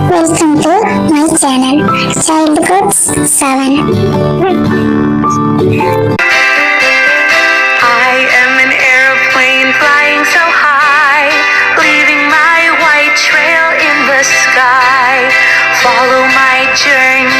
Welcome to my channel, childhoods7. I am an aeroplane flying so high, leaving my white trail in the sky. Follow my journey